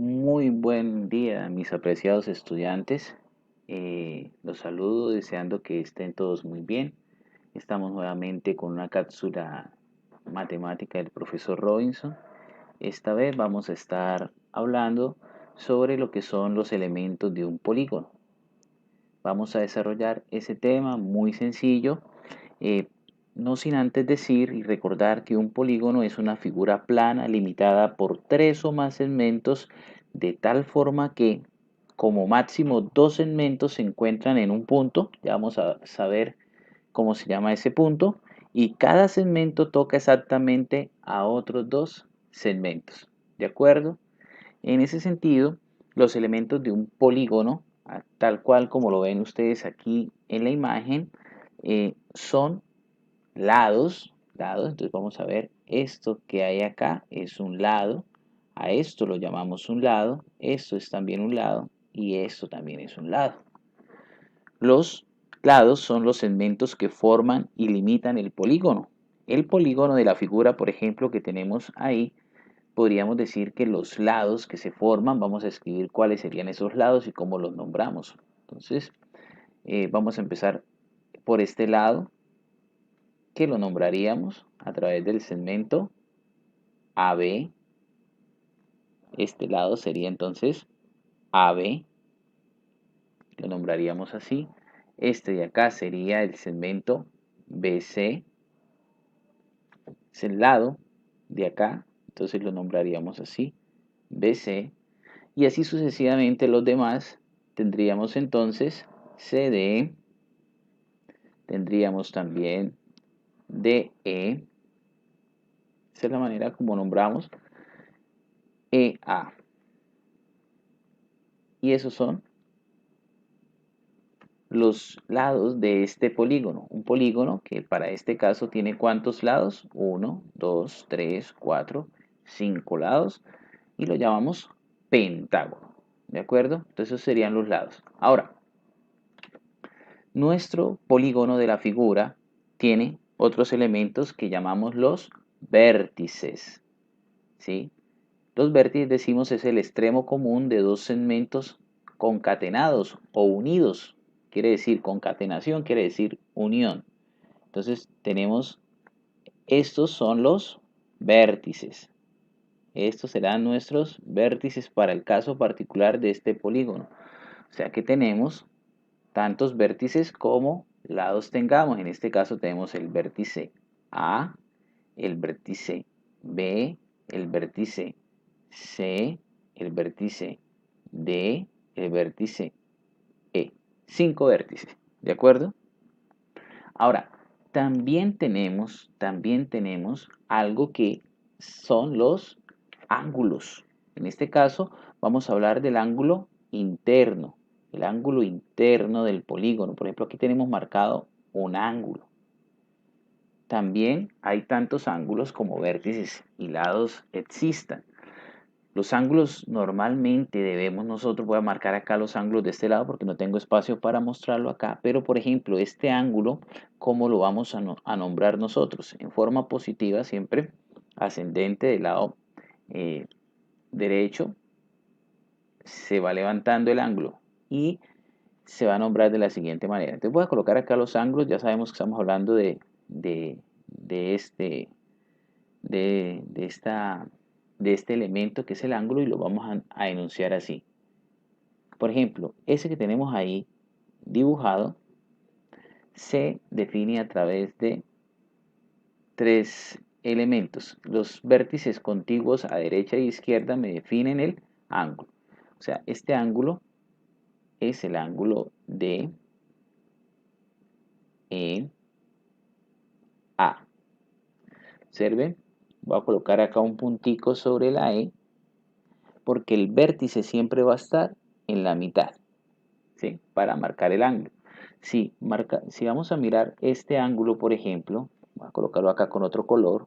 Muy buen día, mis apreciados estudiantes. Los saludo deseando que estén todos muy bien. Estamos nuevamente con una cápsula matemática del profesor Robinson. Esta vez vamos a estar hablando sobre lo que son los elementos de un polígono. Vamos a desarrollar ese tema muy sencillo, eh, no sin antes decir y recordar que un polígono es una figura plana limitada por tres o más segmentos de tal forma que como máximo dos segmentos se encuentran en un punto, ya vamos a saber cómo se llama ese punto, y cada segmento toca exactamente a otros dos segmentos, ¿de acuerdo? En ese sentido, los elementos de un polígono, tal cual como lo ven ustedes aquí en la imagen, son lados. Entonces vamos a ver, esto que hay acá es un lado, a esto lo llamamos un lado, esto es también un lado y esto también es un lado. Los lados son los segmentos que forman y limitan el polígono. El polígono de la figura, por ejemplo, que tenemos ahí, podríamos decir que los lados que se forman, vamos a escribir cuáles serían esos lados y cómo los nombramos. Entonces, vamos a empezar por este lado, que lo nombraríamos a través del segmento AB. Este lado sería entonces AB, lo nombraríamos así. Este de acá sería el segmento BC, es el lado de acá, entonces lo nombraríamos así, BC. Y así sucesivamente los demás tendríamos entonces CD, tendríamos también DE, esa es la manera como nombramos EA. Y esos son los lados de este polígono. Un polígono que para este caso tiene ¿cuántos lados? Uno, 2, 3, 4, 5 lados y lo llamamos pentágono. ¿De acuerdo? Entonces esos serían los lados. Ahora, nuestro polígono de la figura tiene otros elementos que llamamos los vértices, ¿sí? Los vértices, decimos, es el extremo común de dos segmentos concatenados o unidos. Quiere decir concatenación, quiere decir unión. Entonces tenemos, estos son los vértices. Estos serán nuestros vértices para el caso particular de este polígono. O sea que tenemos tantos vértices como lados tengamos. En este caso tenemos el vértice A, el vértice B, el vértice C, el vértice D, el vértice E. 5 vértices, ¿de acuerdo? Ahora, también tenemos algo que son los ángulos. En este caso, vamos a hablar del ángulo interno, el ángulo interno del polígono. Por ejemplo, aquí tenemos marcado un ángulo. También hay tantos ángulos como vértices y lados existan. Los ángulos normalmente debemos nosotros, voy a marcar acá los ángulos de este lado porque no tengo espacio para mostrarlo acá, pero por ejemplo este ángulo, ¿cómo lo vamos a nombrar nosotros? En forma positiva siempre, ascendente del lado eh, derecho, se va levantando el ángulo y se va a nombrar de la siguiente manera. Entonces voy a colocar acá los ángulos, ya sabemos que estamos hablando de este, de esta de este elemento que es el ángulo y lo vamos a enunciar así. Por ejemplo, ese que tenemos ahí dibujado se define a través de tres elementos. Los vértices contiguos a derecha e izquierda me definen el ángulo. O sea, este ángulo es el ángulo de EA. Observen, voy a colocar acá un puntico sobre la E porque el vértice siempre va a estar en la mitad, ¿sí? Para marcar el ángulo. Si vamos a mirar este ángulo, por ejemplo, voy a colocarlo acá con otro color.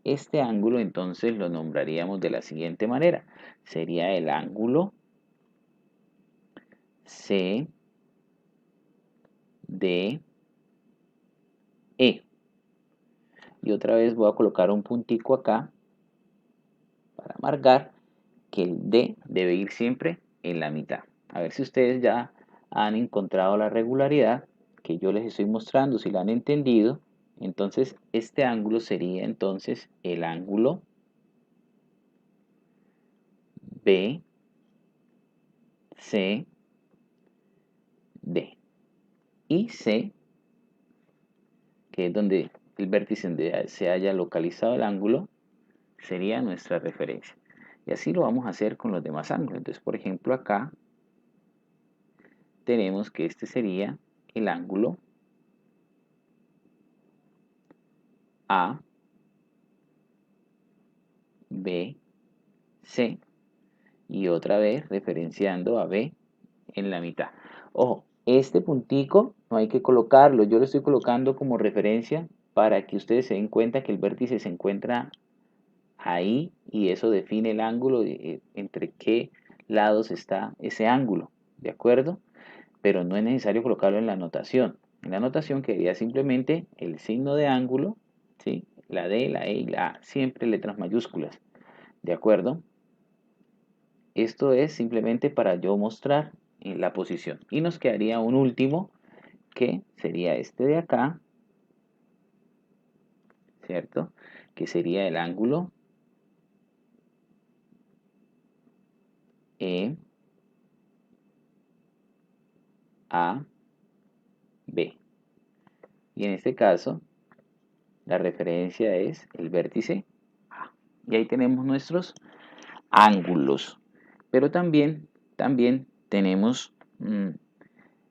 Este ángulo entonces lo nombraríamos de la siguiente manera. Sería el ángulo CDE. Y otra vez voy a colocar un puntico acá para marcar que el D debe ir siempre en la mitad. A ver si ustedes ya han encontrado la regularidad que yo les estoy mostrando, si la han entendido. Entonces este ángulo sería entonces el ángulo B, C, D. Y C, que es donde el vértice donde se haya localizado el ángulo, sería nuestra referencia. Y así lo vamos a hacer con los demás ángulos. Entonces, por ejemplo, acá tenemos que este sería el ángulo A, B, C, y otra vez referenciando a B en la mitad. Ojo, este puntico no hay que colocarlo, yo lo estoy colocando como referencia para que ustedes se den cuenta que el vértice se encuentra ahí y eso define el ángulo entre qué lados está ese ángulo, ¿de acuerdo? Pero no es necesario colocarlo en la notación. En la notación quedaría simplemente el signo de ángulo, ¿sí? La D, la E y la A, siempre letras mayúsculas, ¿de acuerdo? Esto es simplemente para yo mostrar la posición. Y nos quedaría un último que sería este de acá, ¿cierto? Que sería el ángulo E, A, B. Y en este caso, la referencia es el vértice A. Y ahí tenemos nuestros ángulos. Pero también tenemos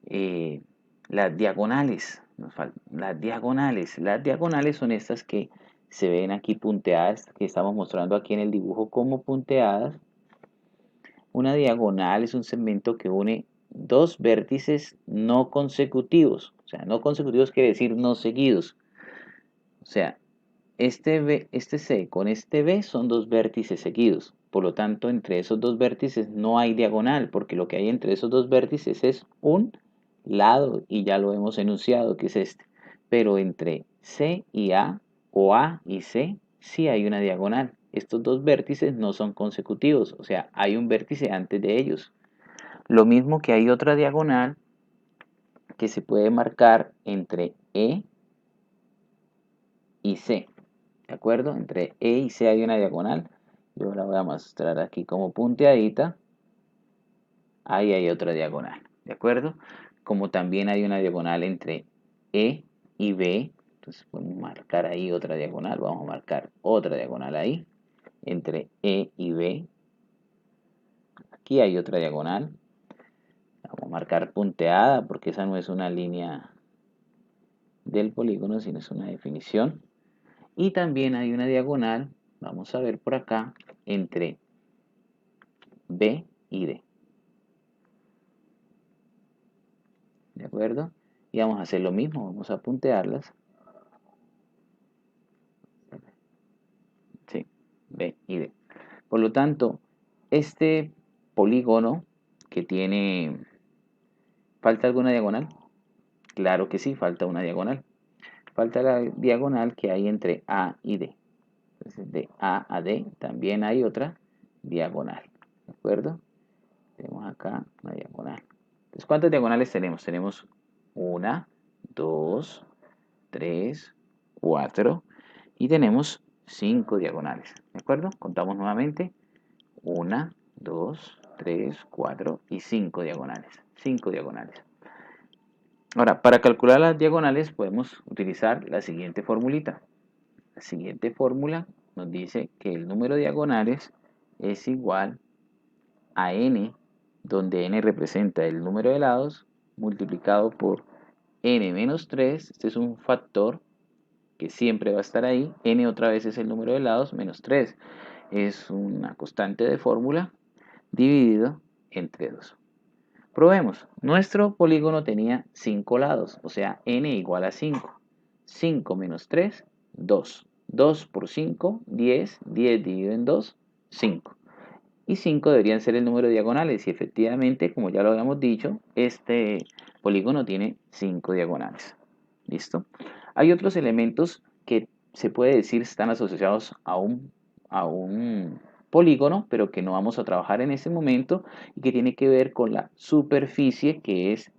eh, las diagonales. Las diagonales son estas que se ven aquí punteadas, que estamos mostrando aquí en el dibujo como punteadas. Una diagonal es un segmento que une dos vértices no consecutivos. O sea, no consecutivos quiere decir no seguidos. O sea, este C con este B son dos vértices seguidos. Por lo tanto, entre esos dos vértices no hay diagonal, porque lo que hay entre esos dos vértices es un lado, y ya lo hemos enunciado, que es este. Pero entre C y A, o A y C, sí hay una diagonal. Estos dos vértices no son consecutivos, o sea, hay un vértice antes de ellos. Lo mismo que hay otra diagonal que se puede marcar entre E y C. ¿De acuerdo? Entre E y C hay una diagonal. Yo la voy a mostrar aquí como punteadita. Ahí hay otra diagonal. ¿De acuerdo? Como también hay una diagonal entre E y B. Entonces podemos marcar ahí otra diagonal. Vamos a marcar otra diagonal ahí. Entre E y B. Aquí hay otra diagonal. Vamos a marcar punteada porque esa no es una línea del polígono, sino es una definición. Y también hay una diagonal, vamos a ver por acá, entre B y D. ¿De acuerdo? Y vamos a hacer lo mismo, vamos a puntearlas. Sí, B y D. Por lo tanto, este polígono que tiene... ¿Falta alguna diagonal? Claro que sí, falta una diagonal. Falta la diagonal que hay entre A y D. Entonces, de A a D también hay otra diagonal. ¿De acuerdo? Tenemos acá una diagonal. Entonces, ¿cuántas diagonales tenemos? Tenemos una, dos, tres, cuatro y tenemos cinco diagonales. ¿De acuerdo? Contamos nuevamente. Una, dos, tres, cuatro y cinco diagonales. Cinco diagonales. Ahora, para calcular las diagonales podemos utilizar la siguiente formulita. La siguiente fórmula nos dice que el número de diagonales es igual a n, donde n representa el número de lados, multiplicado por n menos 3. Este es un factor que siempre va a estar ahí. N otra vez es el número de lados, menos 3. Es una constante de fórmula dividido entre 2. Probemos. Nuestro polígono tenía 5 lados, o sea, n igual a 5. 5 menos 3, 2. 2 por 5, 10. 10 dividido en 2, 5. Y 5 deberían ser el número de diagonales. Y efectivamente, como ya lo habíamos dicho, este polígono tiene 5 diagonales. ¿Listo? Hay otros elementos que se puede decir están asociados a un polígono, pero que no vamos a trabajar en este momento y que tiene que ver con la superficie, que es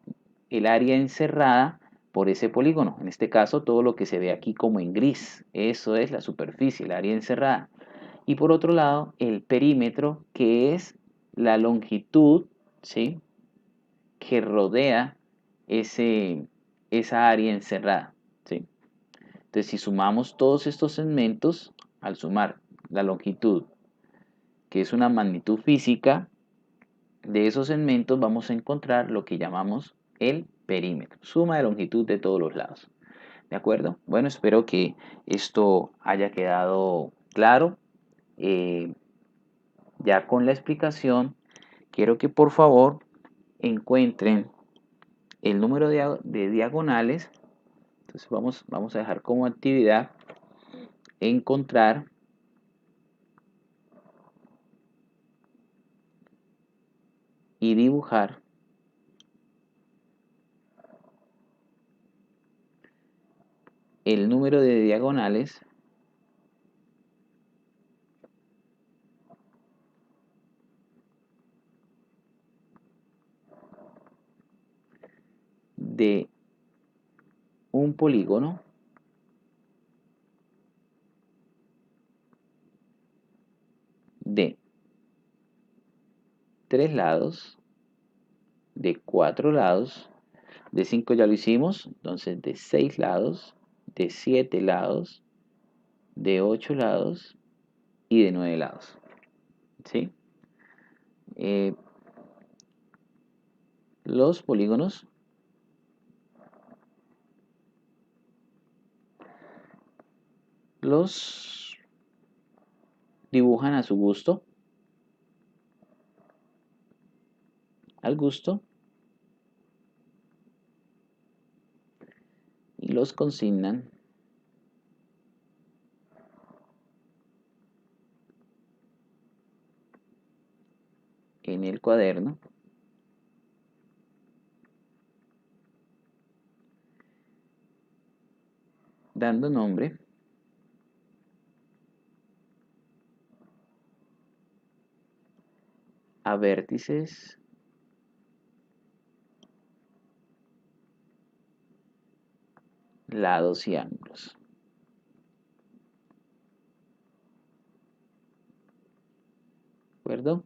el área encerrada por ese polígono. En este caso, todo lo que se ve aquí como en gris, eso es la superficie, el área encerrada. Y por otro lado, el perímetro, que es la longitud, ¿sí?, que rodea ese, esa área encerrada, ¿sí? Entonces, si sumamos todos estos segmentos, al sumar la longitud, que es una magnitud física, de esos segmentos vamos a encontrar lo que llamamos el perímetro, suma de longitud de todos los lados. ¿De acuerdo? Bueno, espero que esto haya quedado claro. Eh, ya con la explicación, quiero que por favor encuentren el número de diagonales. Entonces vamos a dejar como actividad encontrar y dibujar el número de diagonales de un polígono de 3 lados, de 4 lados, de 5 ya lo hicimos, entonces de 6 lados, de 7 lados, de 8 lados y de 9 lados. ¿Sí? Eh, los polígonos los dibujan a su gusto, al gusto, y los consignan en el cuaderno dando nombre a vértices, lados y ángulos. ¿De acuerdo?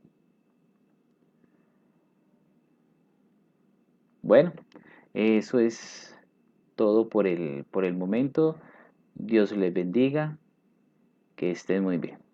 Bueno, eso es todo por el momento. Dios les bendiga, que estén muy bien.